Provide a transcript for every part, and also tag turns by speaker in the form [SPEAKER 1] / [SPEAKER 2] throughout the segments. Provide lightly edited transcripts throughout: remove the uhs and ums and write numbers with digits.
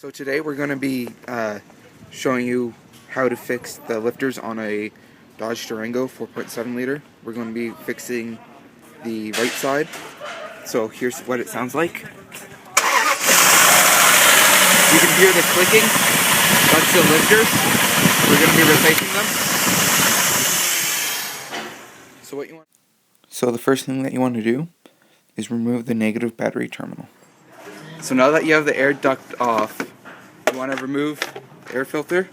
[SPEAKER 1] So today we're going to be showing you how to fix the lifters on a Dodge Durango 4.7 liter. We're going to be fixing the right side. So here's what it sounds like. You can hear the clicking. That's the lifters. We're going to be replacing them. So the first thing that you want to do is remove the negative battery terminal. So now that you have the air duct off, you want to remove the air filter.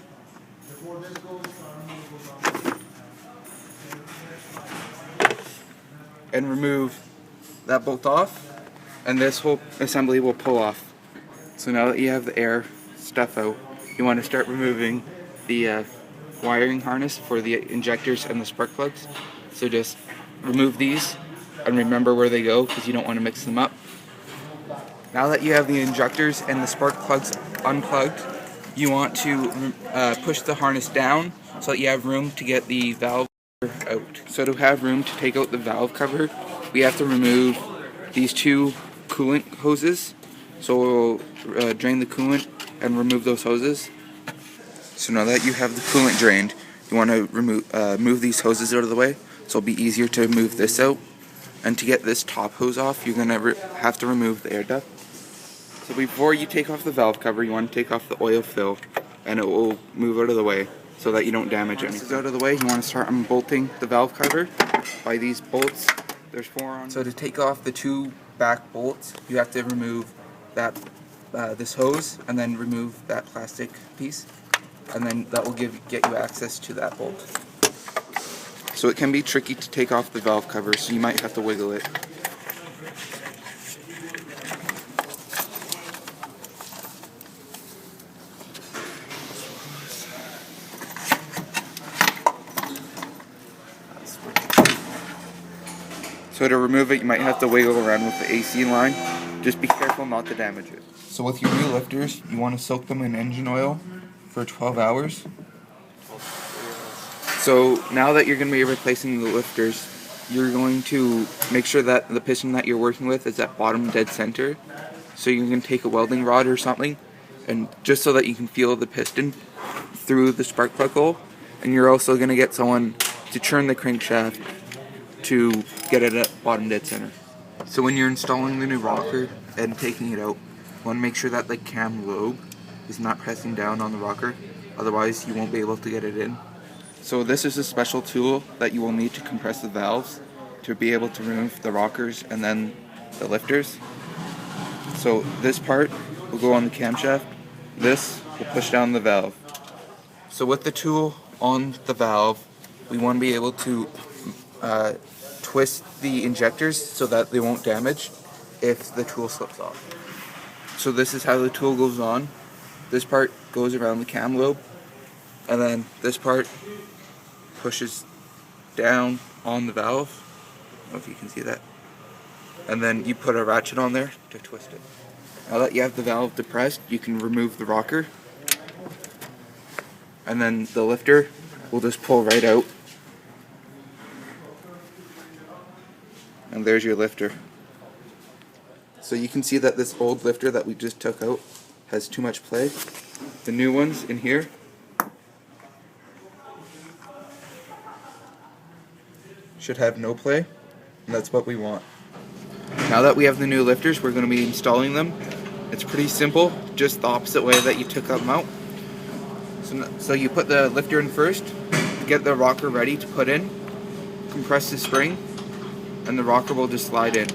[SPEAKER 1] And remove that bolt off, and this whole assembly will pull off. So now that you have the air stuff out, you want to start removing the wiring harness for the injectors and the spark plugs. So just remove these and remember where they go because you don't want to mix them up. Now that you have the injectors and the spark plugs unplugged, you want to push the harness down so that you have room to get the valve out. So to have room to take out the valve cover, we have to remove these two coolant hoses. So we'll drain the coolant and remove those hoses. So now that you have the coolant drained, you want to move these hoses out of the way so it'll be easier to move this out. And to get this top hose off, you're going to have to remove the air duct. So before you take off the valve cover, you want to take off the oil fill, and it will move out of the way so that you don't damage anything. This is out of the way, you want to start unbolting the valve cover by these bolts. There's 4 on. So to take off the 2 back bolts, you have to remove that this hose and then remove that plastic piece, and then that will get you access to that bolt. So it can be tricky to take off the valve cover, so you might have to wiggle it. So to remove it, you might have to wiggle around with the AC line. Just be careful not to damage it. So with your new lifters, you want to soak them in engine oil for 12 hours. So now that you're going to be replacing the lifters, you're going to make sure that the piston that you're working with is at bottom dead center. So you're going to take a welding rod or something, and just so that you can feel the piston through the spark plug hole. And you're also going to get someone to turn the crankshaft to get it at bottom dead center. So when you're installing the new rocker and taking it out, you want to make sure that the cam lobe is not pressing down on the rocker, otherwise you won't be able to get it in. So this is a special tool that you will need to compress the valves to be able to remove the rockers and then the lifters. So this part will go on the camshaft, this will push down the valve. So with the tool on the valve, we want to be able to twist the injectors so that they won't damage if the tool slips off. So this is how the tool goes on. This part goes around the cam lobe, and then this part pushes down on the valve. I don't know if you can see that. And then you put a ratchet on there to twist it. Now that you have the valve depressed, you can remove the rocker, and then the lifter will just pull right out. And there's your lifter. So you can see that this old lifter that we just took out has too much play. The new ones in here should have no play, and that's what we want. Now that we have the new lifters, we're going to be installing them. It's pretty simple, just the opposite way that you took them out. So you put the lifter in first, get the rocker ready to put in, compress the spring, and the rocker will just slide in.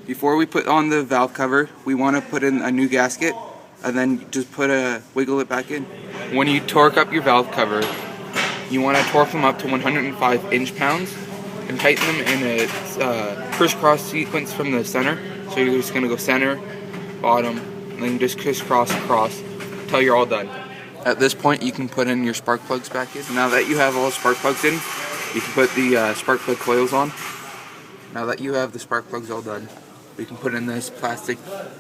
[SPEAKER 1] Before we put on the valve cover, we want to put in a new gasket and then just wiggle it back in. When you torque up your valve cover, you want to torque them up to 105 inch-pounds and tighten them in a crisscross sequence from the center. So you're just going to go center, bottom, and then just crisscross across until you're all done. At this point, you can put in your spark plugs back in. Now that you have all the spark plugs in, you can put the spark plug coils on. Now that you have the spark plugs all done, we can put in this plastic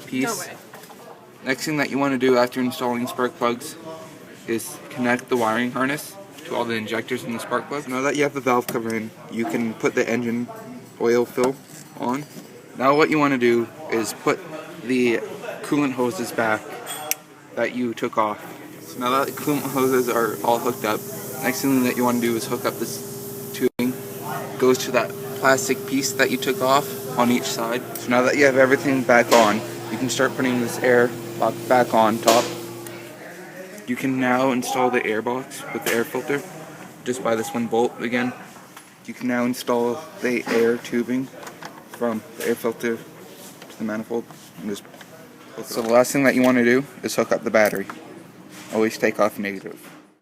[SPEAKER 1] piece. Next thing that you want to do after installing spark plugs is connect the wiring harness to all the injectors in the spark plug. Now that you have the valve cover in, you can put the engine oil fill on. Now what you want to do is put the coolant hoses back that you took off. So now that the coolant hoses are all hooked up, next thing that you want to do is hook up this tubing. It goes to that plastic piece that you took off on each side. So now that you have everything back on, you can start putting this air box back on top. You can now install the air box with the air filter just by this one bolt again. You can now install the air tubing from the air filter to the manifold and just. So the last thing that you want to do is hook up the battery. Always take off negative.